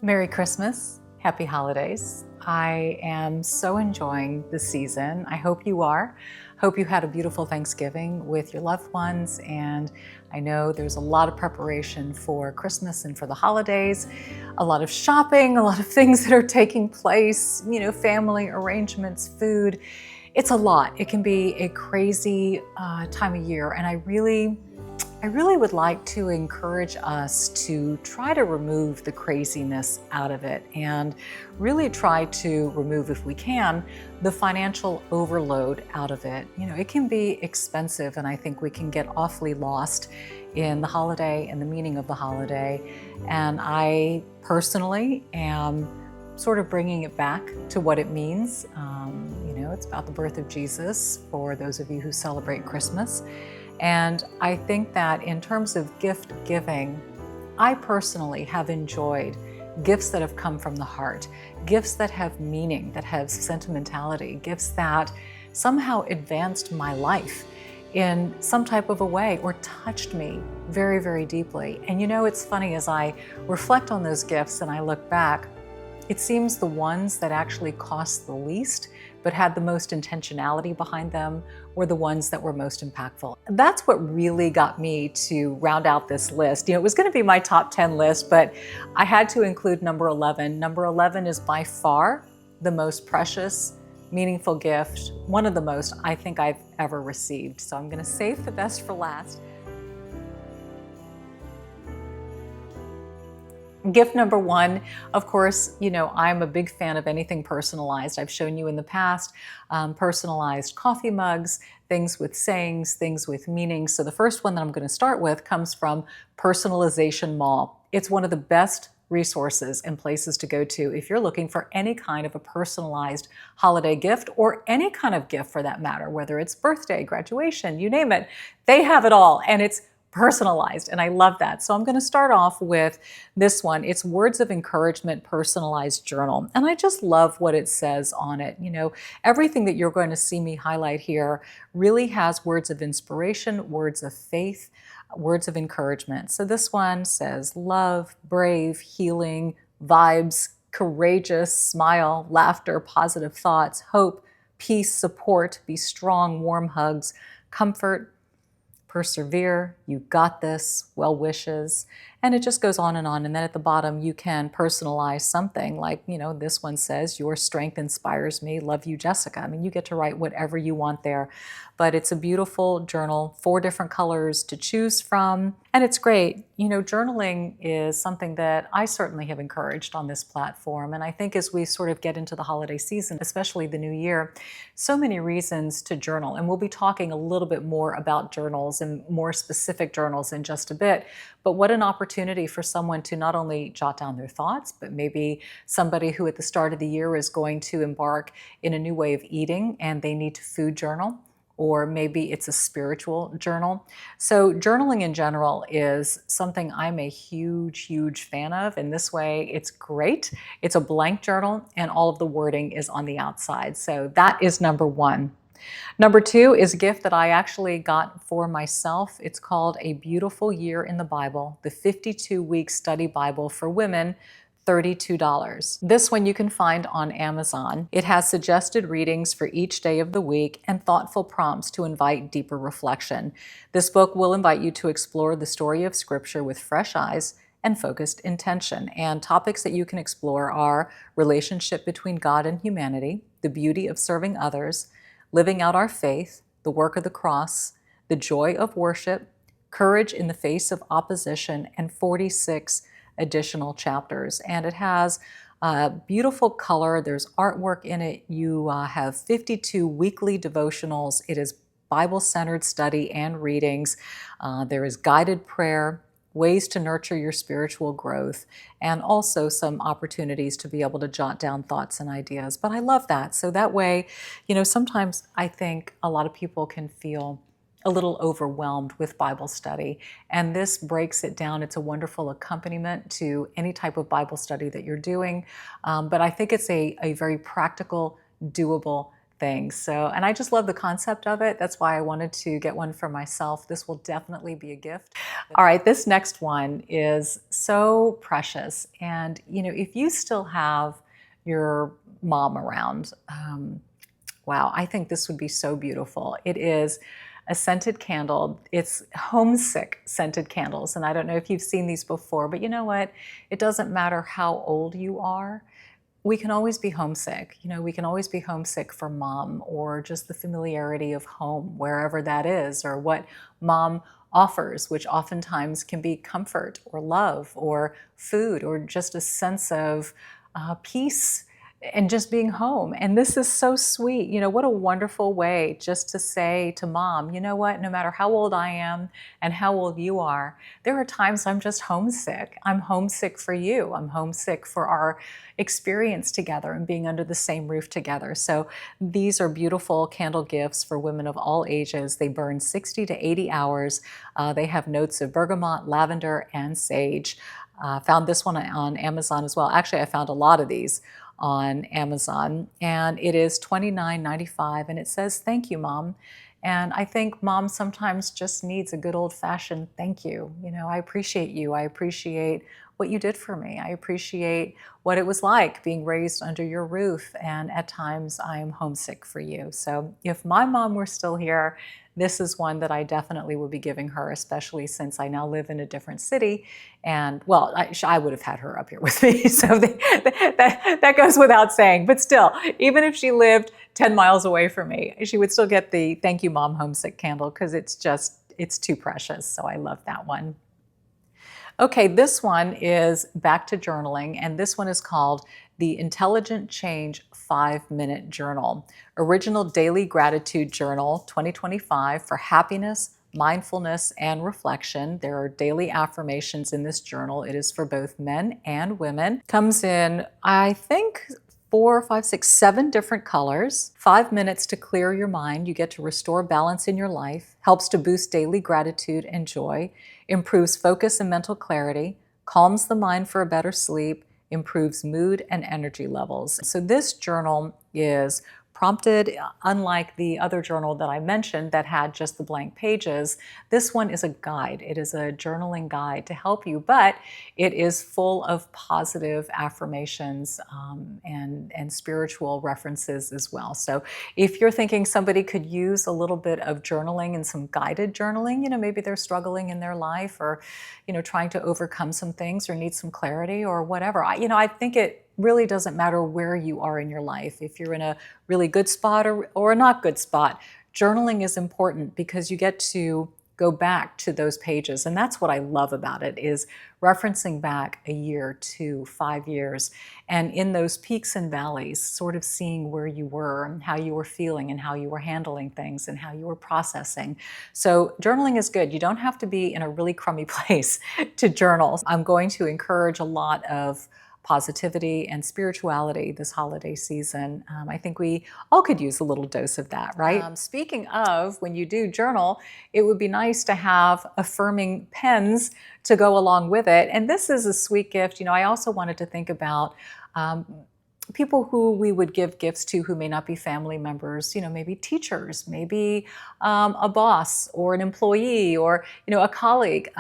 Merry Christmas, Happy Holidays. I am so enjoying the season. I hope you are. Hope you had a beautiful Thanksgiving with your loved ones, and I know there's a lot of preparation for Christmas and for the holidays, a lot of shopping, a lot of things that are taking place, family arrangements, food. It's a lot. It can be a crazy time of year, and I really would like to encourage us to try to remove the craziness out of it and really try to remove, if we can, the financial overload out of it. It can be expensive, and I think we can get awfully lost in the holiday and the meaning of the holiday. And I personally am sort of bringing it back to what it means. It's about the birth of Jesus for those of you who celebrate Christmas. And I think that in terms of gift giving, I personally have enjoyed gifts that have come from the heart, gifts that have meaning, that have sentimentality, gifts that somehow advanced my life in some type of a way or touched me very, very deeply. And it's funny, as I reflect on those gifts and I look back, it seems the ones that actually cost the least but had the most intentionality behind them were the ones that were most impactful. That's what really got me to round out this list. It was going to be my top 10 list, but I had to include number 11. Number 11 is by far the most precious, meaningful gift, one of the most I think I've ever received. So I'm going to save the best for last. Gift number one, of course, I'm a big fan of anything personalized. I've shown you in the past personalized coffee mugs, things with sayings, things with meaning. So the first one that I'm going to start with comes from Personalization Mall. It's one of the best resources and places to go to if you're looking for any kind of a personalized holiday gift, or any kind of gift for that matter, whether it's birthday, graduation, you name it. They have it all, and it's personalized, and I love that. So I'm going to start off with this one. It's Words of Encouragement Personalized Journal, and I just love what it says on it. Everything that you're going to see me highlight here really has words of inspiration, words of faith, words of encouragement. So this one says love, brave, healing, vibes, courageous, smile, laughter, positive thoughts, hope, peace, support, be strong, warm hugs, comfort, persevere, you got this, well wishes, and it just goes on. And then at the bottom, you can personalize something like, this one says, your strength inspires me, love you, Jessica. I mean, you get to write whatever you want there, but it's a beautiful journal, 4 different colors to choose from, and it's great. Journaling is something that I certainly have encouraged on this platform, and I think as we sort of get into the holiday season, especially the new year, so many reasons to journal, and we'll be talking a little bit more about journals and more specific journals in just a bit. But what an opportunity for someone to not only jot down their thoughts, but maybe somebody who at the start of the year is going to embark in a new way of eating and they need to food journal, or maybe it's a spiritual journal. So journaling in general is something I'm a huge, huge fan of. And this way it's great. It's a blank journal and all of the wording is on the outside. So that is number one. Number 2 is a gift that I actually got for myself. It's called A Beautiful Year in the Bible, the 52-week study Bible for women, $32. This one you can find on Amazon. It has suggested readings for each day of the week and thoughtful prompts to invite deeper reflection. This book will invite you to explore the story of Scripture with fresh eyes and focused intention. And topics that you can explore are relationship between God and humanity, the beauty of serving others, living out our faith, the work of the cross, the joy of worship, courage in the face of opposition, and 46 additional chapters. And it has a beautiful color. There's artwork in it. You have 52 weekly devotionals. It is Bible-centered study and readings. There is guided prayer, ways to nurture your spiritual growth, and also some opportunities to be able to jot down thoughts and ideas. But I love that. So that way, sometimes I think a lot of people can feel a little overwhelmed with Bible study, and this breaks it down. It's a wonderful accompaniment to any type of Bible study that you're doing, but I think it's a very practical, doable things. So, and I just love the concept of it. That's why I wanted to get one for myself. This will definitely be a gift. All right, this next one is so precious. And, if you still have your mom around, wow, I think this would be so beautiful. It is a scented candle. It's homesick scented candles. And I don't know if you've seen these before, but you know what? It doesn't matter how old you are. We can always be homesick. We can always be homesick for mom, or just the familiarity of home, wherever that is, or what mom offers, which oftentimes can be comfort or love or food or just a sense of peace and just being home. And this is so sweet. What a wonderful way just to say to mom, you know what, no matter how old I am and how old you are, there are times I'm just homesick. I'm homesick for you. I'm homesick for our experience together and being under the same roof together. So these are beautiful candle gifts for women of all ages. They burn 60 to 80 hours. They have notes of bergamot, lavender, and sage. Found this one on Amazon as well. Actually, I found a lot of these on Amazon, and it is $29.95, and it says, "Thank you, Mom." And I think mom sometimes just needs a good old-fashioned thank you. I appreciate you. I appreciate what you did for me. I appreciate what it was like being raised under your roof, and at times I'm homesick for you. So if my mom were still here, this is one that I definitely would be giving her, especially since I now live in a different city. And well, I would have had her up here with me. So that goes without saying. But still, even if she lived 10 miles away from me, she would still get the Thank You Mom Homesick candle, because it's too precious. So I love that one. Okay, this one is back to journaling, and this one is called the Intelligent Change 5-Minute Journal. Original Daily Gratitude Journal 2025 for happiness, mindfulness, and reflection. There are daily affirmations in this journal. It is for both men and women. Comes in, I think, 4, 5, 6, 7 different colors. 5 minutes to clear your mind. You get to restore balance in your life. Helps to boost daily gratitude and joy. Improves focus and mental clarity. Calms the mind for a better sleep. Improves mood and energy levels. So this journal is prompted, unlike the other journal that I mentioned that had just the blank pages. This one is a guide. It is a journaling guide to help you, but it is full of positive affirmations and spiritual references as well. So if you're thinking somebody could use a little bit of journaling and some guided journaling, maybe they're struggling in their life, or trying to overcome some things, or need some clarity, or whatever. I think it really doesn't matter where you are in your life. If you're in a really good spot or a not good spot, journaling is important, because you get to go back to those pages. And that's what I love about it, is referencing back a year, 2, 5 years, and in those peaks and valleys, sort of seeing where you were and how you were feeling and how you were handling things and how you were processing. So journaling is good. You don't have to be in a really crummy place to journal. I'm going to encourage a lot of positivity and spirituality this holiday season. I think we all could use a little dose of that, right? Speaking of, when you do journal, it would be nice to have affirming pens to go along with it. And this is a sweet gift. I also wanted to think about people who we would give gifts to who may not be family members, maybe teachers, maybe a boss or an employee, or, a colleague.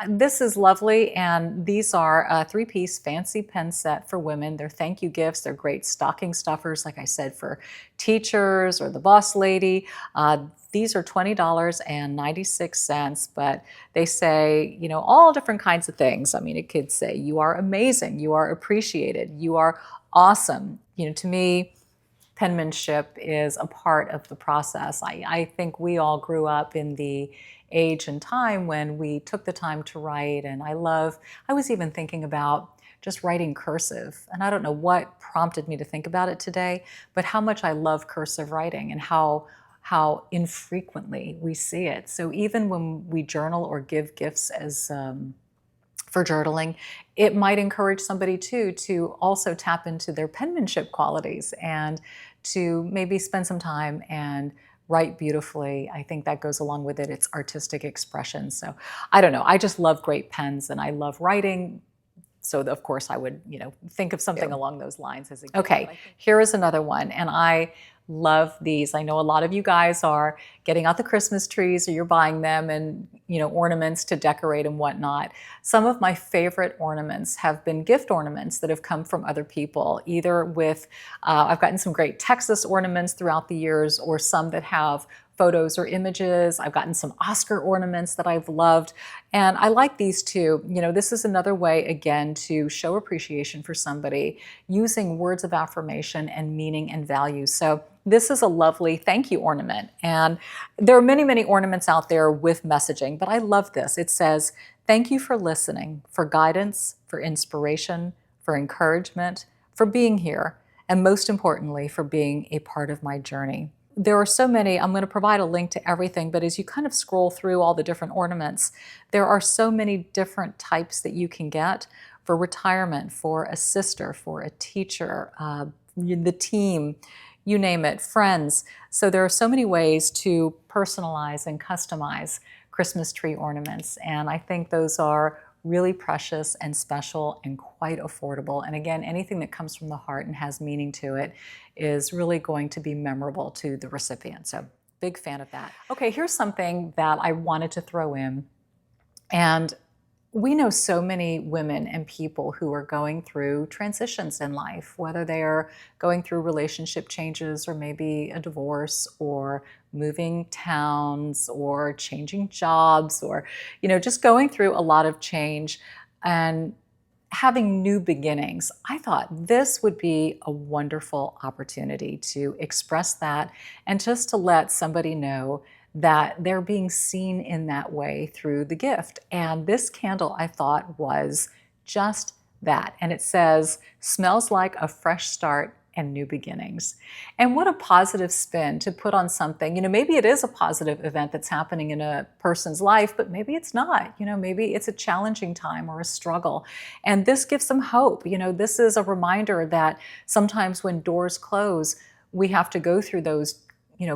This is lovely. And these are a 3-piece fancy pen set for women. They're thank you gifts. They're great stocking stuffers, like I said, for teachers or the boss lady. These are $20.96, but they say, all different kinds of things. I mean, it could say, you are amazing, you are appreciated, you are awesome. To me, penmanship is a part of the process. I think we all grew up in the age and time when we took the time to write, and I was even thinking about just writing cursive. And I don't know what prompted me to think about it today, but how much I love cursive writing, and how infrequently we see it. So even when we journal or give gifts as for journaling, it might encourage somebody too to also tap into their penmanship qualities and to maybe spend some time and write beautifully. I think that goes along with it. It's artistic expression. So I don't know. I just love great pens, and I love writing. So of course I would, think of something along those lines as a gift. Okay, here is another one. And I love these. I know a lot of you guys are getting out the Christmas trees, or you're buying them, and ornaments to decorate and whatnot. Some of my favorite ornaments have been gift ornaments that have come from other people, either with, I've gotten some great Texas ornaments throughout the years, or some that have photos or images. I've gotten some Oscar ornaments that I've loved, and I like these too. This is another way, again, to show appreciation for somebody using words of affirmation and meaning and value. So this is a lovely thank you ornament. And there are many, many ornaments out there with messaging, but I love this. It says, "Thank you for listening, for guidance, for inspiration, for encouragement, for being here, and most importantly, for being a part of my journey." There are so many. I'm going to provide a link to everything, but as you kind of scroll through all the different ornaments, there are so many different types that you can get for retirement, for a sister, for a teacher, the team, you name it, friends. So there are so many ways to personalize and customize Christmas tree ornaments, and I think those are really precious and special and quite affordable. And again, anything that comes from the heart and has meaning to it is really going to be memorable to the recipient. So big fan of that. Okay, here's something that I wanted to throw in. And we know so many women and people who are going through transitions in life, whether they are going through relationship changes, or maybe a divorce, or moving towns, or changing jobs, or just going through a lot of change and having new beginnings. I thought this would be a wonderful opportunity to express that, and just to let somebody know that they're being seen in that way through the gift. And this candle, I thought, was just that. And it says, "Smells like a fresh start and new beginnings." And what a positive spin to put on something. Maybe it is a positive event that's happening in a person's life, but maybe it's not. Maybe it's a challenging time or a struggle. And this gives them hope. This is a reminder that sometimes when doors close, we have to go through those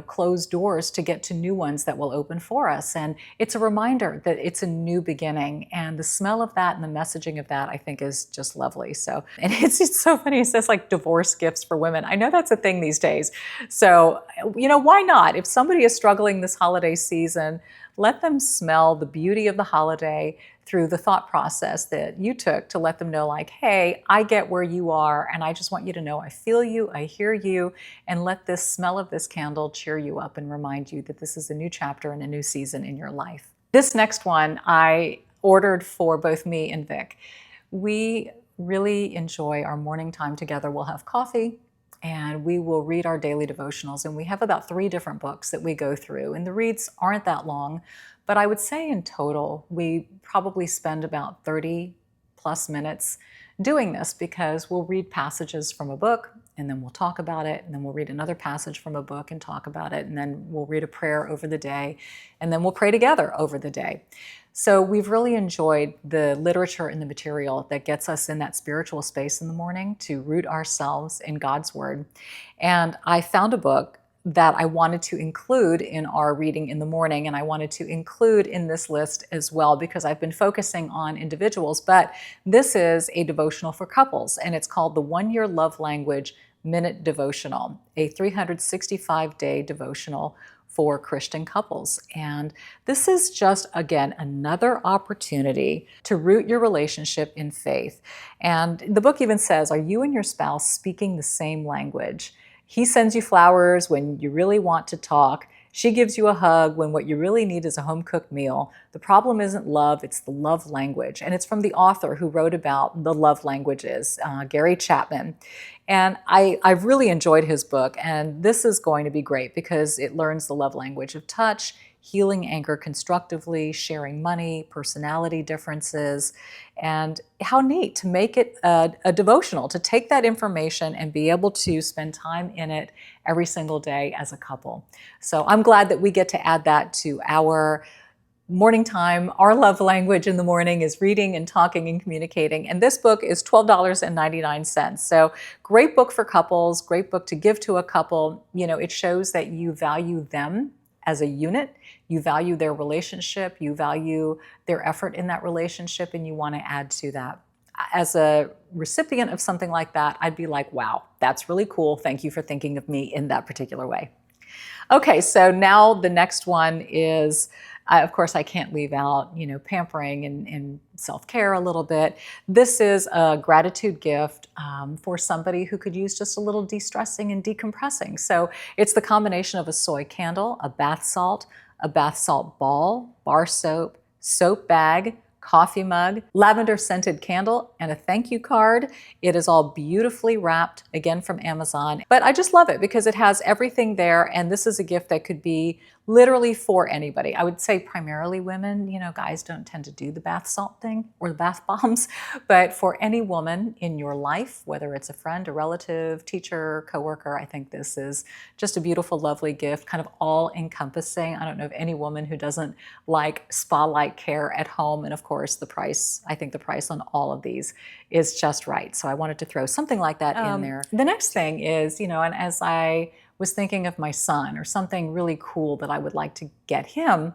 closed doors to get to new ones that will open for us. And it's a reminder that it's a new beginning. And the smell of that and the messaging of that, I think, is just lovely. So, and it's so funny. It says like divorce gifts for women. I know that's a thing these days. So, why not? If somebody is struggling this holiday season, let them smell the beauty of the holiday through the thought process that you took to let them know, like, hey, I get where you are, and I just want you to know I feel you, I hear you, and let this smell of this candle cheer you up and remind you that this is a new chapter and a new season in your life. This next one I ordered for both me and Vic. We really enjoy our morning time together. We'll have coffee, and we will read our daily devotionals. And we have about 3 different books that we go through. And the reads aren't that long, but I would say in total, we probably spend about 30 plus minutes doing this, because we'll read passages from a book, and then we'll talk about it, and then we'll read another passage from a book and talk about it, and then we'll read a prayer over the day, and then we'll pray together over the day. So we've really enjoyed the literature and the material that gets us in that spiritual space in the morning to root ourselves in God's Word. And I found a book that I wanted to include in our reading in the morning, and I wanted to include in this list as well, because I've been focusing on individuals, but this is a devotional for couples, and it's called the 1-Year Love Language Minute Devotional, a 365-day devotional for Christian couples. And this is just, again, another opportunity to root your relationship in faith. And the book even says, are you and your spouse speaking the same language? He sends you flowers when you really want to talk. She gives you a hug when what you really need is a home-cooked meal. The problem isn't love, it's the love language. And it's from the author who wrote about the love languages, Gary Chapman. And I've really enjoyed his book, and this is going to be great because it learns the love language of touch, healing anger constructively, sharing money, personality differences, and how neat to make it a devotional, to take that information and be able to spend time in it every single day as a couple. So I'm glad that we get to add that to our morning time. Our love language in the morning is reading and talking and communicating. And this book is $12.99. So great book for couples, great book to give to a couple. It shows that you value them as a unit, you value their relationship, you value their effort in that relationship, and you want to add to that. as a recipient of something like that, I'd be like, wow, that's really cool. Thank you for thinking of me in that particular way. Okay, so now the next one is, of course, I can't leave out, pampering and self-care a little bit. This is a gratitude gift for somebody who could use just a little de-stressing and decompressing. So it's the combination of a soy candle, a bath salt ball, bar soap, soap bag, coffee mug, lavender scented candle, and a thank you card. It is all beautifully wrapped, again from Amazon. But I just love it because it has everything there, and this is a gift that could be literally for anybody. I would say primarily women. Guys don't tend to do the bath salt thing or the bath bombs, but for any woman in your life, whether it's a friend, a relative, teacher, coworker, I think this is just a beautiful, lovely gift, kind of all encompassing. I don't know of any woman who doesn't like spa-like care at home. And of course, the price, I think the price on all of these is just right. So I wanted to throw something like that in there. The next thing is, and as I was thinking of my son or something really cool that I would like to get him,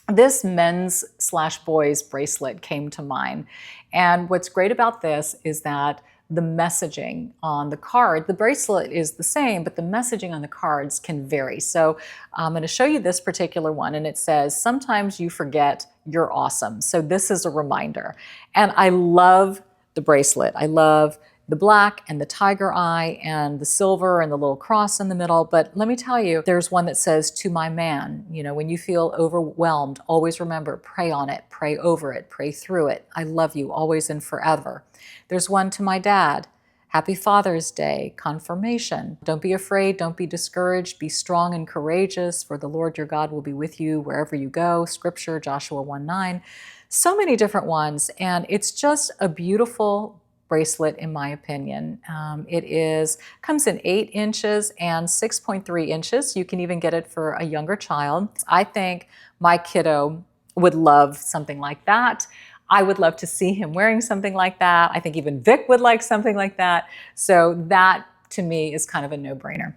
this men's/boys bracelet came to mind. And what's great about this is that the messaging on the card, the bracelet is the same, but the messaging on the cards can vary. So I'm going to show you this particular one, and it says, sometimes you forget you're awesome. So this is a reminder. And I love the bracelet. I love the black and the tiger eye and the silver and the little cross in the middle. But let me tell you, there's one that says, to my man, when you feel overwhelmed, always remember, pray on it, pray over it, pray through it. I love you always and forever. There's one to my dad, happy Father's Day, confirmation. Don't be afraid, don't be discouraged, be strong and courageous, for the Lord your God will be with you wherever you go. Scripture, Joshua 1:9. So many different ones, and it's just a beautiful bracelet, in my opinion. It comes in 8 inches and 6.3 inches. You can even get it for a younger child. I think my kiddo would love something like that. I would love to see him wearing something like that. I think even Vic would like something like that. So that, to me, is kind of a no-brainer.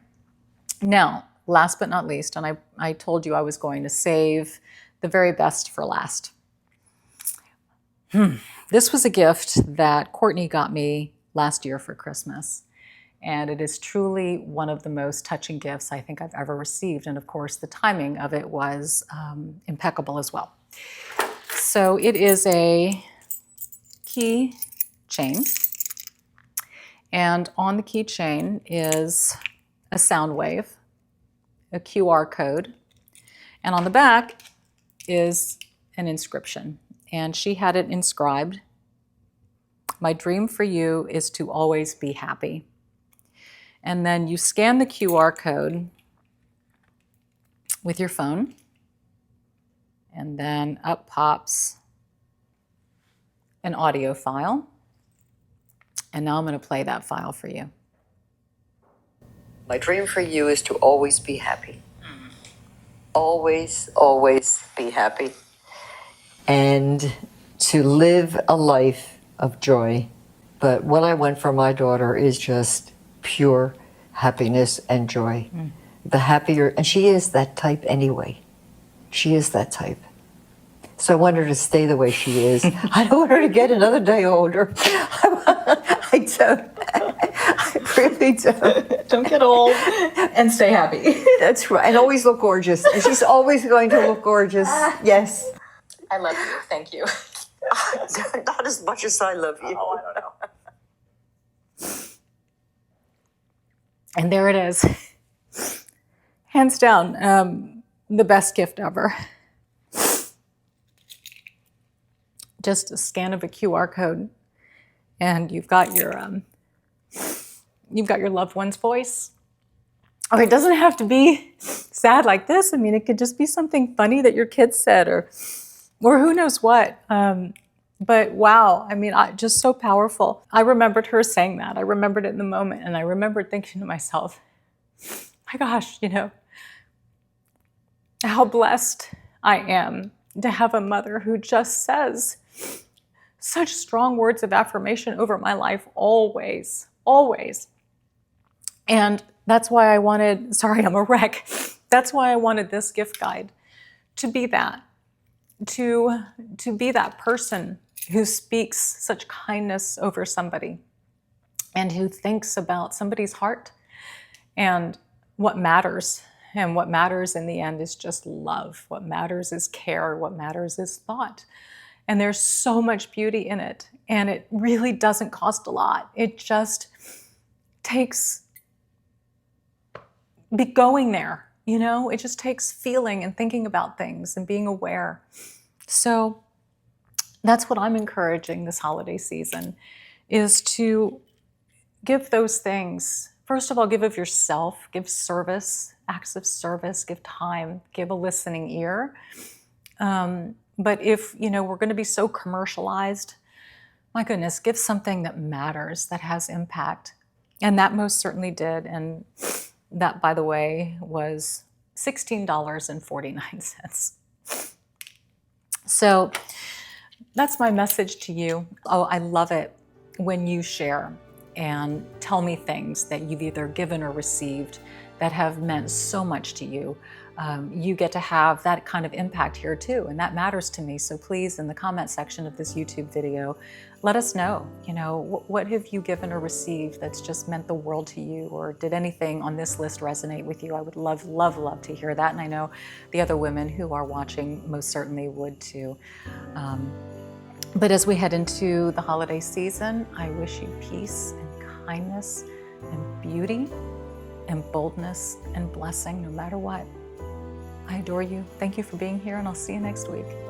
Now, last but not least, and I told you I was going to save the very best for last. This was a gift that Courtney got me last year for Christmas. And it is truly one of the most touching gifts I think I've ever received. And of course, the timing of it was impeccable as well. So it is a key chain. And on the key chain is a sound wave, a QR code. And on the back is an inscription. And she had it inscribed, my dream for you is to always be happy. And then you scan the QR code with your phone, and then up pops an audio file. And now I'm going to play that file for you. My dream for you is to always be happy. Always, always be happy. And to live a life of joy. But what I want for my daughter is just pure happiness and joy. The happier, and she is that type anyway. She is that type. So I want her to stay the way she is. I don't want her to get another day older. I don't. I really don't. Don't get old and stay happy. That's right. And always look gorgeous. And she's always going to look gorgeous. Yes. I love you. Thank you. Not as much as I love you. Oh, I don't know. And there it is. Hands down, the best gift ever. Just a scan of a QR code, and you've got your loved one's voice. Or it doesn't have to be sad like this. I mean, it could just be something funny that your kids said, or who knows what. But wow, I mean, just so powerful. I remembered her saying that. I remembered it in the moment, and I remembered thinking to myself, my gosh, how blessed I am to have a mother who just says such strong words of affirmation over my life always, always. And that's why I wanted, sorry, I'm a wreck. That's why I wanted this gift guide to be that, to be that person who speaks such kindness over somebody and who thinks about somebody's heart and what matters. And what matters in the end is just love. What matters is care. What matters is thought. And there's so much beauty in it. And it really doesn't cost a lot. It just takes going there, it just takes feeling and thinking about things and being aware. So that's what I'm encouraging this holiday season, is to give those things. First of all, give of yourself, give service, acts of service, give time, give a listening ear. But if, we're going to be so commercialized, my goodness, give something that matters, that has impact. And that most certainly did. And that, by the way, was $16.49. So that's my message to you. Oh, I love it when you share and tell me things that you've either given or received that have meant so much to you. You get to have that kind of impact here too, and that matters to me. So please, in the comment section of this YouTube video, let us know, what have you given or received that's just meant the world to you, or did anything on this list resonate with you? I would love, love, love to hear that, and I know the other women who are watching most certainly would too. But as we head into the holiday season, I wish you peace and kindness and beauty and boldness and blessing no matter what. I adore you. Thank you for being here, and I'll see you next week.